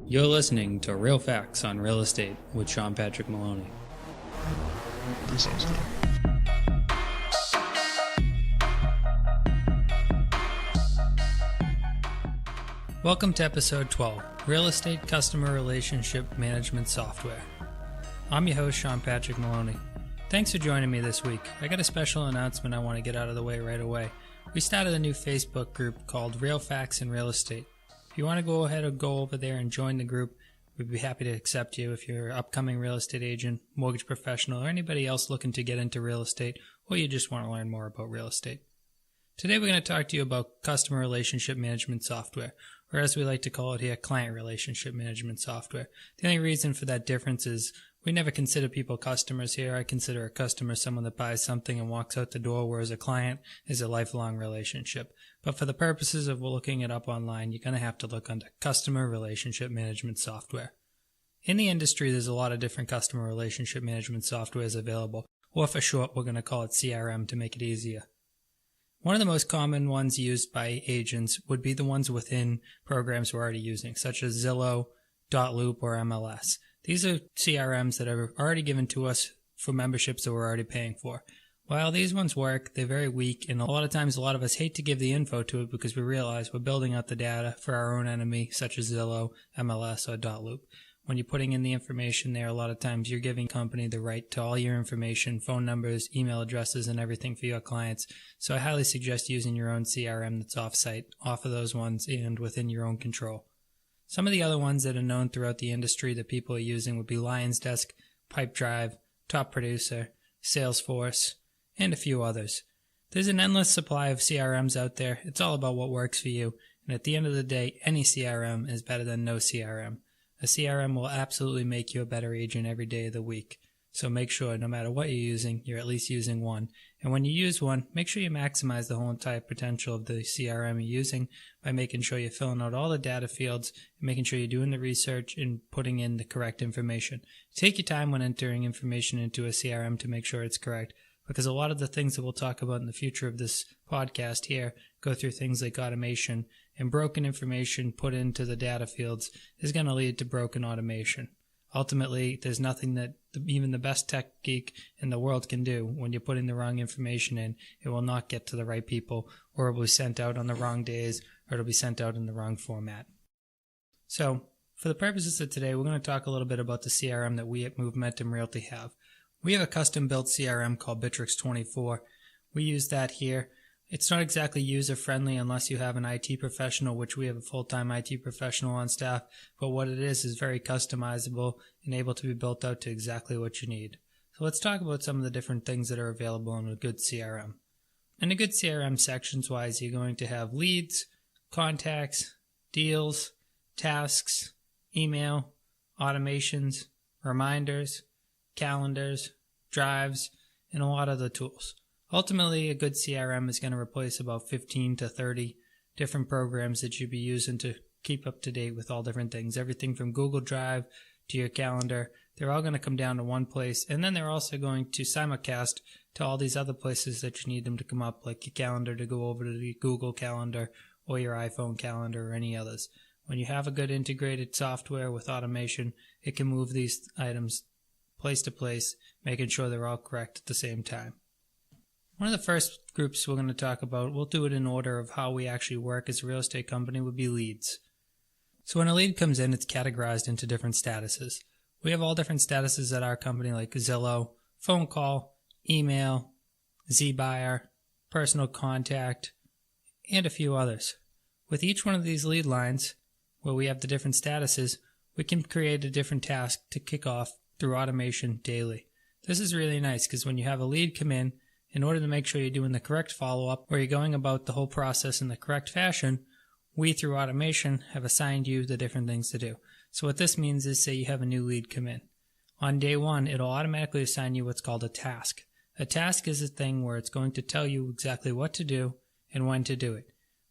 You're listening to Real Facts on Real Estate with Sean Patrick Maloney. That sounds good. Welcome to episode 12, Real Estate Customer Relationship Management Software. I'm your host, Sean Patrick Maloney. Thanks for joining me this week. I got a special announcement I want to get out of the way right away. We started a new Facebook group called Real Facts in Real Estate. If you want to go ahead and go over there and join the group, we'd be happy to accept you if you're an upcoming real estate agent, mortgage professional, or anybody else looking to get into real estate, or you just want to learn more about real estate. Today we're going to talk to you about customer relationship management software, or as we like to call it here, client relationship management software. The only reason for that difference is we never consider people customers here. I consider a customer someone that buys something and walks out the door, whereas a client is a lifelong relationship. But for the purposes of looking it up online, you're going to have to look under customer relationship management software. In the industry, there's a lot of different customer relationship management softwares available, or for short, we're going to call it CRM to make it easier. One of the most common ones used by agents would be the ones within programs we're already using, such as Zillow, Loop, or MLS. These are CRMs that are already given to us for memberships that we're already paying for. While these ones work, they're very weak, and a lot of times a lot of us hate to give the info to it because we realize we're building out the data for our own enemy, such as Zillow, MLS, or Loop. When you're putting in the information there, a lot of times you're giving company the right to all your information, phone numbers, email addresses, and everything for your clients. So I highly suggest using your own CRM that's off-site, off of those ones, and within your own control. Some of the other ones that are known throughout the industry that people are using would be Lions Desk, Pipedrive, Top Producer, Salesforce, and a few others. There's an endless supply of CRMs out there. It's all about what works for you. And at the end of the day, any CRM is better than no CRM. A CRM will absolutely make you a better agent every day of the week. So make sure no matter what you're using, you're at least using one. And when you use one, make sure you maximize the whole entire potential of the CRM you're using by making sure you're filling out all the data fields and making sure you're doing the research and putting in the correct information. Take your time when entering information into a CRM to make sure it's correct, because a lot of the things that we'll talk about in the future of this podcast here go through things like automation, and broken information put into the data fields is going to lead to broken automation. Ultimately, there's nothing that even the best tech geek in the world can do. When you're putting the wrong information in, it will not get to the right people, or it will be sent out on the wrong days, or it'll be sent out in the wrong format. So, for the purposes of today, we're going to talk a little bit about the CRM that we at Momentum Realty have. We have a custom-built CRM called Bitrix24. We use that here. It's not exactly user-friendly unless you have an IT professional, which we have a full-time IT professional on staff, but what it is very customizable and able to be built out to exactly what you need. So let's talk about some of the different things that are available in a good CRM. In a good CRM, sections-wise, you're going to have leads, contacts, deals, tasks, email, automations, reminders, calendars, drives, and a lot of the tools. Ultimately, a good CRM is going to replace about 15 to 30 different programs that you'd be using to keep up to date with all different things. Everything from Google Drive to your calendar, they're all going to come down to one place, and then they're also going to simulcast to all these other places that you need them to come up, like your calendar to go over to the Google Calendar or your iPhone calendar or any others. When you have a good integrated software with automation, it can move these items place to place, making sure they're all correct at the same time. One of the first groups we're going to talk about, we'll do it in order of how we actually work as a real estate company, would be leads. So when a lead comes in, it's categorized into different statuses. We have all different statuses at our company like Zillow, phone call, email, ZBuyer, personal contact, and a few others. With each one of these lead lines, where we have the different statuses, we can create a different task to kick off through automation daily. This is really nice because when you have a lead come in order to make sure you're doing the correct follow-up or you're going about the whole process in the correct fashion, we, through automation, have assigned you the different things to do. So what this means is, say you have a new lead come in. On day one, it'll automatically assign you what's called a task. A task is a thing where it's going to tell you exactly what to do and when to do it.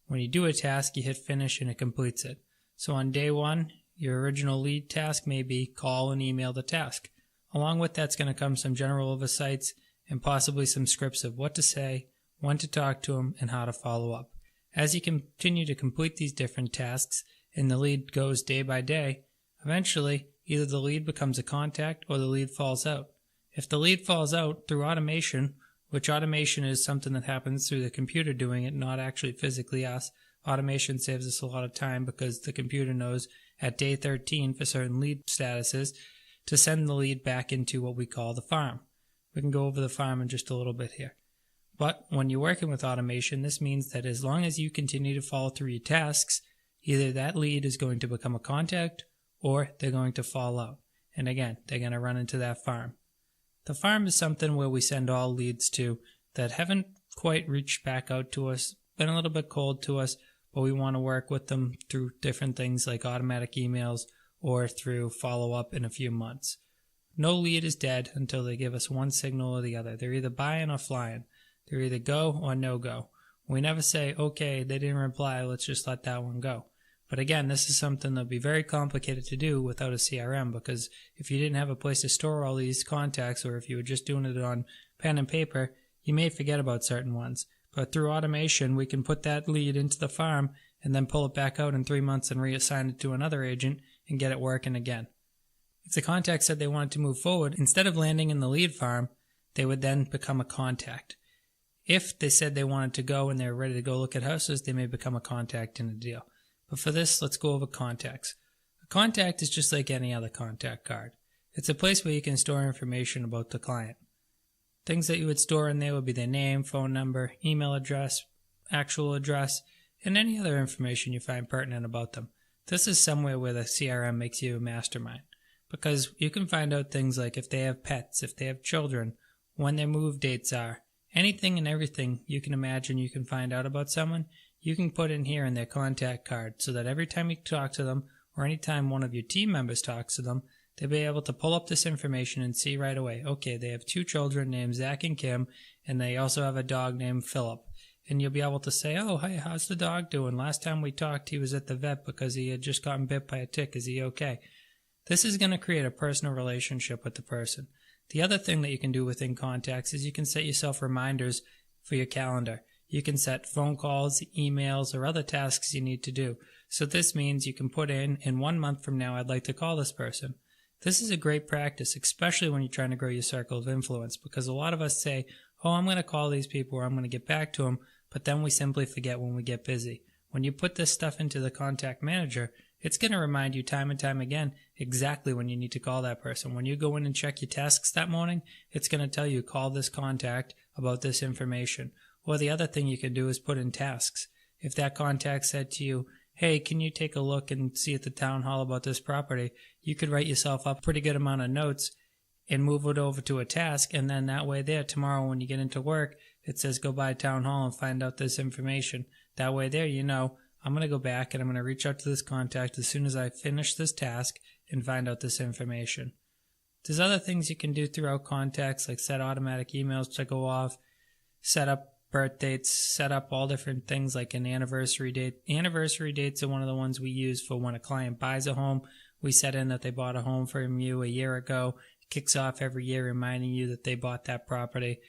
When you do a task, you hit finish and it completes it. So on day one, your original lead task may be call and email the task. Along with that's going to come some general oversights and possibly some scripts of what to say, when to talk to them, and how to follow up. As you continue to complete these different tasks and the lead goes day by day, Eventually, either the lead becomes a contact or the lead falls out. If the lead falls out through automation, which automation is something that happens through the computer doing it, not actually physically us, automation saves us a lot of time because the computer knows at day 13 for certain lead statuses to send the lead back into what we call the farm. We can go over the farm in just a little bit here. But when you're working with automation, this means that as long as you continue to follow through your tasks, either that lead is going to become a contact or they're going to fall out. And again, they're going to run into that farm. The farm is something where we send all leads to that haven't quite reached back out to us, been a little bit cold to us, but we want to work with them through different things like automatic emails or through follow-up in a few months. No lead is dead until they give us one signal or the other. They're either buying or flying. They're either go or no go. We never say, okay, they didn't reply, let's just let that one go. But again, this is something that'll be very complicated to do without a CRM, because if you didn't have a place to store all these contacts, or if you were just doing it on pen and paper, you may forget about certain ones. But through automation, we can put that lead into the farm and then pull it back out in 3 months and reassign it to another agent and get it working again. If the contact said they wanted to move forward, instead of landing in the lead farm, they would then become a contact. If they said they wanted to go and they were ready to go look at houses, they may become a contact in a deal. But for this, let's go over contacts. A contact is just like any other contact card. It's a place where you can store information about the client. Things that you would store in there would be their name, phone number, email address, actual address, and any other information you find pertinent about them. This is somewhere where the CRM makes you a mastermind, because you can find out things like if they have pets, if they have children, when their move dates are, anything and everything you can imagine you can find out about someone, you can put in here in their contact card so that every time you talk to them or anytime one of your team members talks to them, they'll be able to pull up this information and see right away, okay, they have 2 children named Zach and Kim, and they also have a dog named Philip. And you'll be able to say, oh, hey, how's the dog doing? Last time we talked, he was at the vet because he had just gotten bit by a tick. Is he okay? This is going to create a personal relationship with the person. The other thing that you can do within contacts is you can set yourself reminders for your calendar. You can set phone calls, emails, or other tasks you need to do. So this means you can put in 1 month from now, I'd like to call this person. This is a great practice, especially when you're trying to grow your circle of influence, because a lot of us say, oh, I'm going to call these people or I'm going to get back to them, but then we simply forget when we get busy. When you put this stuff into the contact manager, it's going to remind you time and time again exactly when you need to call that person. When you go in and check your tasks that morning, it's going to tell you, call this contact about this information. Or the other thing you can do is put in tasks. If that contact said to you, hey, can you take a look and see at the town hall about this property, you could write yourself up a pretty good amount of notes and move it over to a task, and then that way there, tomorrow when you get into work, it says go by town hall and find out this information. That way there, you know, I'm going to go back and I'm going to reach out to this contact as soon as I finish this task and find out this information. There's other things you can do throughout contacts, like set automatic emails to go off, set up birth dates, set up all different things like an anniversary date. Anniversary dates are one of the ones we use for when a client buys a home. We set in that they bought a home from you a year ago. It kicks off every year reminding you that they bought that property.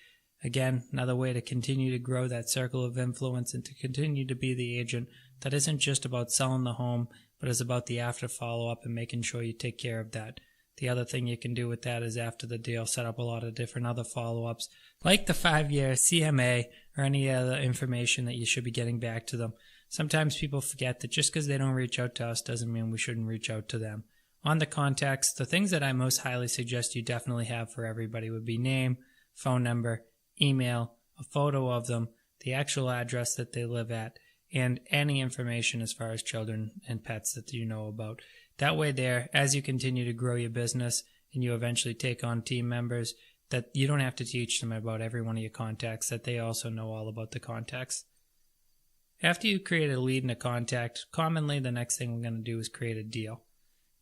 Again, another way to continue to grow that circle of influence and to continue to be the agent that isn't just about selling the home, but is about the after follow-up and making sure you take care of that. The other thing you can do with that is after the deal, set up a lot of different other follow-ups, like the 5-year CMA or any other information that you should be getting back to them. Sometimes people forget that just because they don't reach out to us doesn't mean we shouldn't reach out to them. On the contacts, the things that I most highly suggest you definitely have for everybody would be name, phone number, email, a photo of them, the actual address that they live at, and any information as far as children and pets that you know about. That way there, as you continue to grow your business and you eventually take on team members, that you don't have to teach them about every one of your contacts, that they also know all about the contacts. After you create a lead and a contact, commonly the next thing we're going to do is create a deal.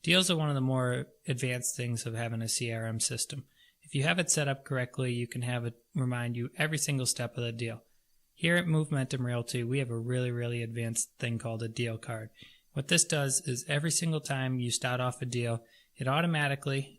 Deals are one of the more advanced things of having a CRM system. If you have it set up correctly, you can have it remind you every single step of the deal. Here at Movementum Realty, we have a really advanced thing called a deal card. What this does is every single time you start off a deal, it automatically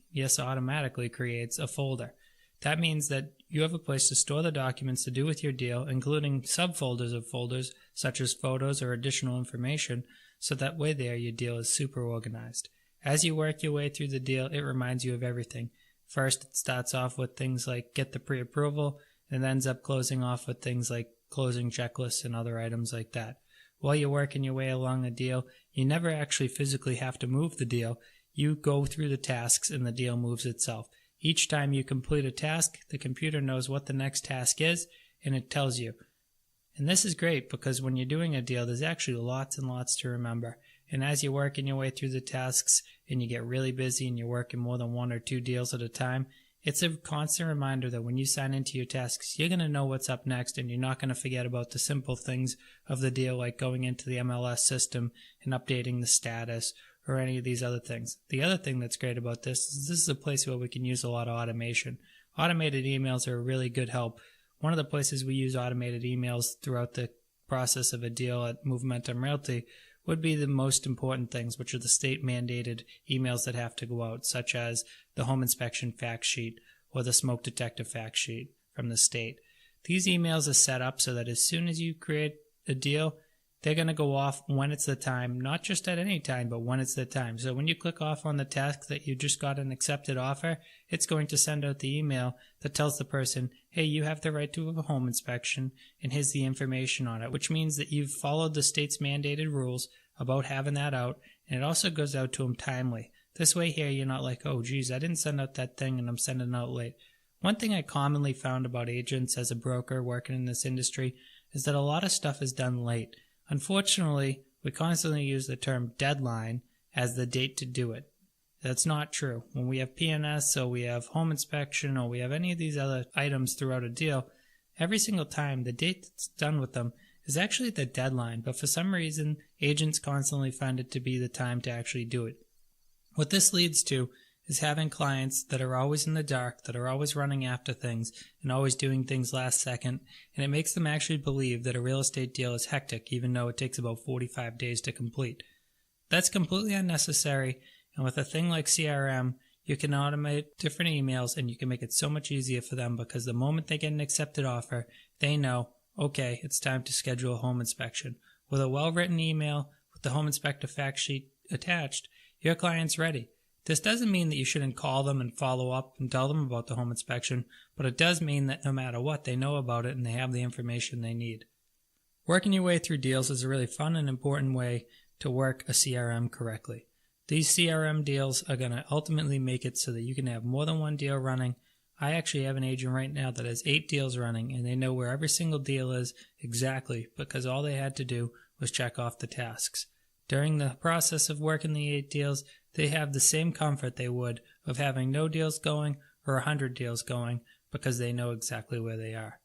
creates a folder. That means that you have a place to store the documents to do with your deal, including subfolders of folders such as photos or additional information, so that way there your deal is super organized. As you work your way through the deal, it reminds you of everything. First, it starts off with things like get the pre-approval, and ends up closing off with things like closing checklists and other items like that. While you're working your way along the deal, you never actually physically have to move the deal. You go through the tasks and the deal moves itself. Each time you complete a task, the computer knows what the next task is, and it tells you. And this is great because when you're doing a deal, there's actually lots and lots to remember. And as you're working your way through the tasks and you get really busy and you're working more than 1 or 2 deals at a time, it's a constant reminder that when you sign into your tasks, you're going to know what's up next, and you're not going to forget about the simple things of the deal, like going into the MLS system and updating the status or any of these other things. The other thing that's great about this is a place where we can use a lot of automation. Automated emails are a really good help. One of the places we use automated emails throughout the process of a deal at Management Realty would be the most important things, which are the state-mandated emails that have to go out, such as the home inspection fact sheet or the smoke detector fact sheet from the state. These emails are set up so that as soon as you create a deal, they're going to go off when it's the time, not just at any time, but when it's the time. So when you click off on the task that you just got an accepted offer, it's going to send out the email that tells the person, hey, you have the right to a home inspection, and here's the information on it, which means that you've followed the state's mandated rules about having that out, and it also goes out to them timely. This way here, you're not like, oh, geez, I didn't send out that thing and I'm sending it out late. One thing I commonly found about agents as a broker working in this industry is that a lot of stuff is done late. Unfortunately, we constantly use the term deadline as the date to do it. That's not true. When we have PNS, or we have home inspection, or we have any of these other items throughout a deal, every single time the date that's done with them is actually the deadline, but for some reason, agents constantly find it to be the time to actually do it. What this leads to is having clients that are always in the dark, that are always running after things, and always doing things last second, and it makes them actually believe that a real estate deal is hectic, even though it takes about 45 days to complete. That's completely unnecessary, and with a thing like CRM, you can automate different emails, and you can make it so much easier for them, because the moment they get an accepted offer, they know, okay, it's time to schedule a home inspection. With a well-written email with the home inspector fact sheet attached, your client's ready. This doesn't mean that you shouldn't call them and follow up and tell them about the home inspection, but it does mean that no matter what, they know about it and they have the information they need. Working your way through deals is a really fun and important way to work a CRM correctly. These CRM deals are going to ultimately make it so that you can have more than one deal running. I actually have an agent right now that has 8 deals running, and they know where every single deal is exactly because all they had to do was check off the tasks. During the process of working the 8 deals, they have the same comfort they would of having no deals going or 100 deals going because they know exactly where they are.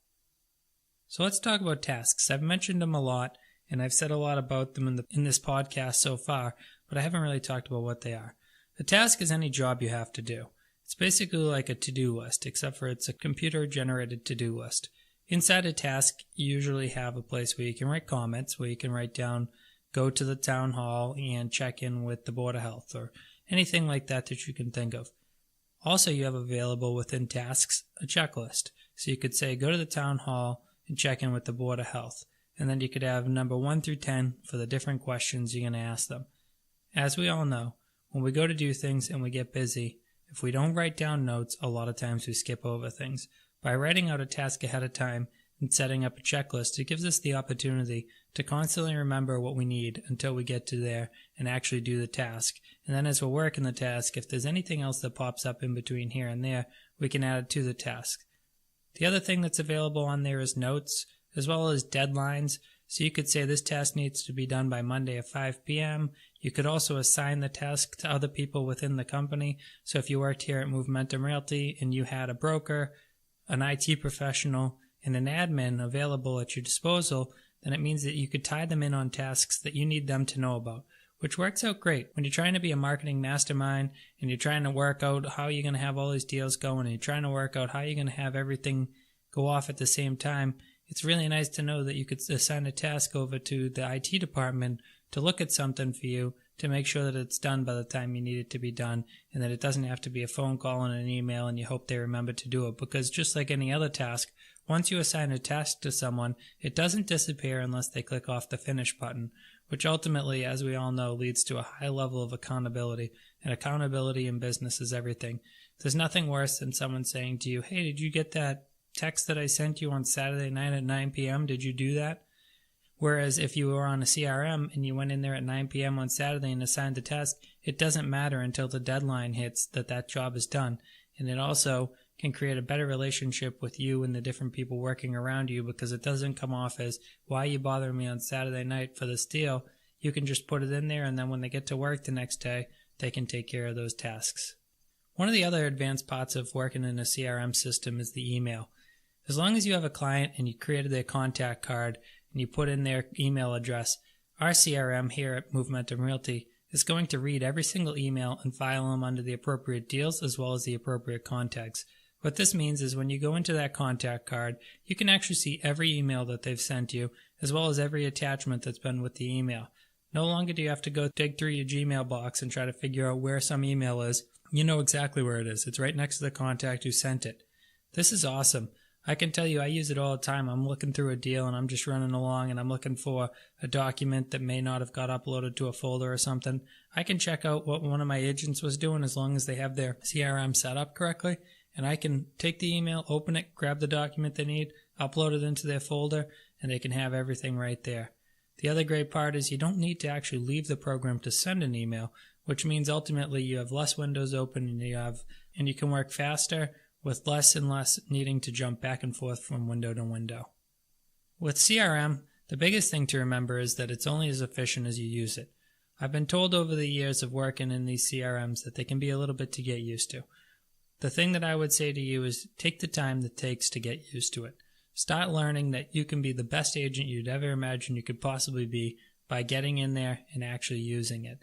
So let's talk about tasks. I've mentioned them a lot, and I've said a lot about them in this podcast so far, but I haven't really talked about what they are. A task is any job you have to do. It's basically like a to-do list, except for it's a computer-generated to-do list. Inside a task, you usually have a place where you can write comments, where you can write down, go to the town hall and check in with the Board of Health, or anything like that that you can think of. Also, you have available within tasks a checklist. So you could say, go to the town hall and check in with the Board of Health. And then you could have number 1 through 10 for the different questions you're going to ask them. As we all know, when we go to do things and we get busy, if we don't write down notes, a lot of times we skip over things. By writing out a task ahead of time and setting up a checklist, it gives us the opportunity to constantly remember what we need until we get to there and actually do the task. And then as we're working the task, if there's anything else that pops up in between here and there, we can add it to the task. The other thing that's available on there is notes, as well as deadlines. So you could say this task needs to be done by Monday at 5 p.m. You could also assign the task to other people within the company. So if you worked here at Management Realty and you had a broker, an IT professional, and an admin available at your disposal, then it means that you could tie them in on tasks that you need them to know about, which works out great. When you're trying to be a marketing mastermind and you're trying to work out how you're going to have all these deals going, and you're trying to work out how you're going to have everything go off at the same time, it's really nice to know that you could assign a task over to the IT department to look at something for you to make sure that it's done by the time you need it to be done, and that it doesn't have to be a phone call and an email and you hope they remember to do it. Because just like any other task, once you assign a task to someone, it doesn't disappear unless they click off the finish button, which ultimately, as we all know, leads to a high level of accountability, and accountability in business is everything. There's nothing worse than someone saying to you, hey, did you get that text that I sent you on Saturday night at 9 p.m.? Did you do that? Whereas if you were on a CRM and you went in there at 9 p.m. on Saturday and assigned the task, it doesn't matter until the deadline hits that job is done. And it also can create a better relationship with you and the different people working around you, because it doesn't come off as, why are you bothering me on Saturday night for this deal? You can just put it in there, and then when they get to work the next day, they can take care of those tasks. One of the other advanced parts of working in a CRM system is the email. As long as you have a client and you created their contact card and you put in their email address, our CRM here at Momentum Realty is going to read every single email and file them under the appropriate deals as well as the appropriate contacts. What this means is when you go into that contact card, you can actually see every email that they've sent you, as well as every attachment that's been with the email. No longer do you have to go dig through your Gmail box and try to figure out where some email is. You know exactly where it is. It's right next to the contact who sent it. This is awesome. I can tell you I use it all the time. I'm looking through a deal and I'm just running along and I'm looking for a document that may not have got uploaded to a folder or something. I can check out what one of my agents was doing as long as they have their CRM set up correctly. And I can take the email, open it, grab the document they need, upload it into their folder, and they can have everything right there. The other great part is you don't need to actually leave the program to send an email, which means ultimately you have less windows open and you can work faster with less and less needing to jump back and forth from window to window. With CRM, the biggest thing to remember is that it's only as efficient as you use it. I've been told over the years of working in these CRMs that they can be a little bit to get used to. The thing that I would say to you is take the time that it takes to get used to it. Start learning that you can be the best agent you'd ever imagine you could possibly be by getting in there and actually using it.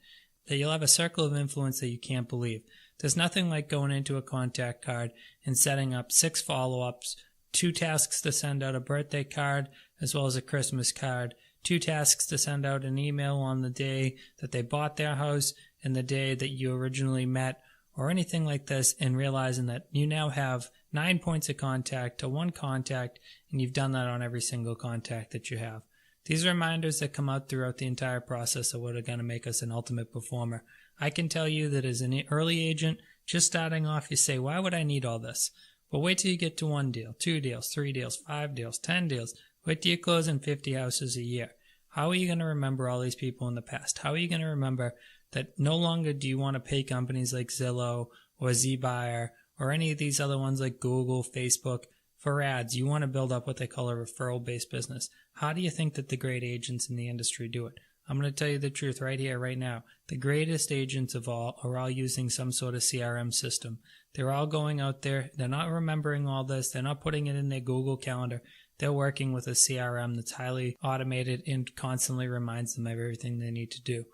That you'll have a circle of influence that you can't believe. There's nothing like going into a contact card and setting up 6 follow-ups, 2 tasks to send out a birthday card as well as a Christmas card, 2 tasks to send out an email on the day that they bought their house and the day that you originally met, or anything like this, and realizing that you now have 9 points of contact to 1 contact, and you've done that on every single contact that you have. These are reminders that come out throughout the entire process of what are going to make us an ultimate performer. I can tell you that as an early agent, just starting off, you say, why would I need all this? But wait till you get to 1 deal, 2 deals, 3 deals, 5 deals, 10 deals. Wait till you close in 50 houses a year. How are you going to remember all these people in the past? How are you going to remember that no longer do you want to pay companies like Zillow or ZBuyer or any of these other ones like Google, Facebook for ads? You want to build up what they call a referral-based business. How do you think that the great agents in the industry do it? I'm going to tell you the truth right here, right now. The greatest agents of all are all using some sort of CRM system. They're all going out there. They're not remembering all this. They're not putting it in their Google Calendar. They're working with a CRM that's highly automated and constantly reminds them of everything they need to do.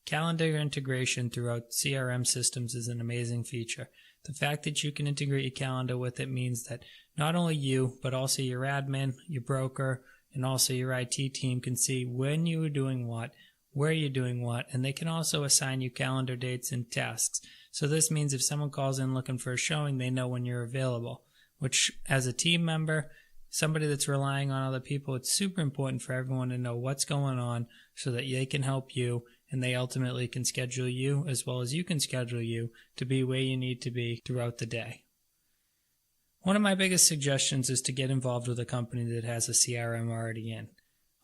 Calendar integration throughout CRM systems is an amazing feature. The fact that you can integrate your calendar with it means that not only you, but also your admin, your broker, and also your IT team can see when you are doing what, where you're doing what, and they can also assign you calendar dates and tasks. So this means if someone calls in looking for a showing, they know when you're available, which as a team member, somebody that's relying on other people, it's super important for everyone to know what's going on so that they can help you and they ultimately can schedule you as well as you can schedule you to be where you need to be throughout the day. One of my biggest suggestions is to get involved with a company that has a CRM already in.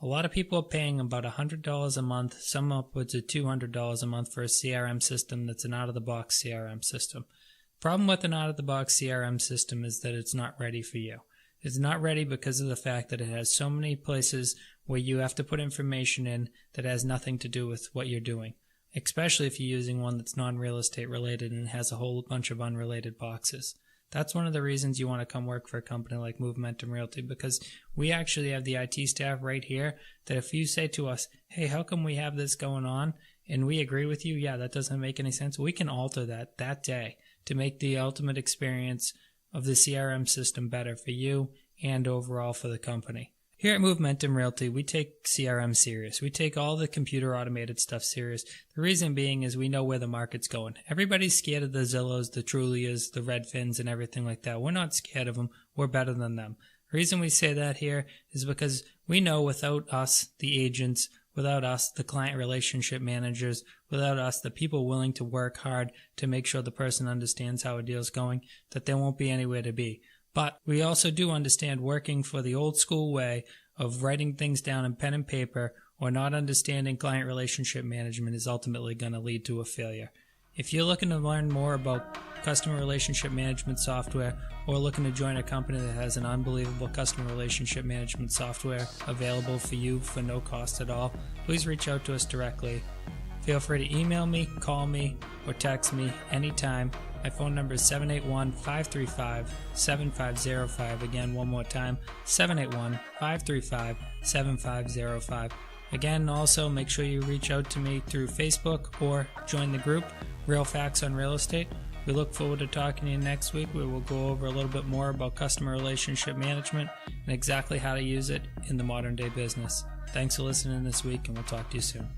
A lot of people are paying about $100 a month, some upwards of $200 a month for a CRM system that's an out-of-the-box CRM system. The problem with an out-of-the-box CRM system is that it's not ready for you. It's not ready because of the fact that it has so many places where you have to put information in that has nothing to do with what you're doing, especially if you're using one that's non-real estate related and has a whole bunch of unrelated boxes. That's one of the reasons you want to come work for a company like Momentum Realty, because we actually have the IT staff right here that if you say to us, hey, how come we have this going on? And we agree with you, yeah, that doesn't make any sense. We can alter that day to make the ultimate experience of the CRM system better for you and overall for the company. Here at Momentum Realty, we take CRM serious. We take all the computer automated stuff serious. The reason being is we know where the market's going. Everybody's scared of the Zillows, the Trulias, the Redfins, and everything like that. We're not scared of them. We're better than them. The reason we say that here is because we know without us, the agents, without us, the client relationship managers, without us, the people willing to work hard to make sure the person understands how a deal's going, that there won't be anywhere to be. But we also do understand working for the old school way of writing things down in pen and paper or not understanding client relationship management is ultimately going to lead to a failure. If you're looking to learn more about customer relationship management software or looking to join a company that has an unbelievable customer relationship management software available for you for no cost at all, please reach out to us directly. Feel free to email me, call me, or text me anytime. My phone number is 781-535-7505. Again, one more time, 781-535-7505. Again, also make sure you reach out to me through Facebook or join the group, Real Facts on Real Estate. We look forward to talking to you next week, where we'll go over a little bit more about customer relationship management and exactly how to use it in the modern day business. Thanks for listening this week, and we'll talk to you soon.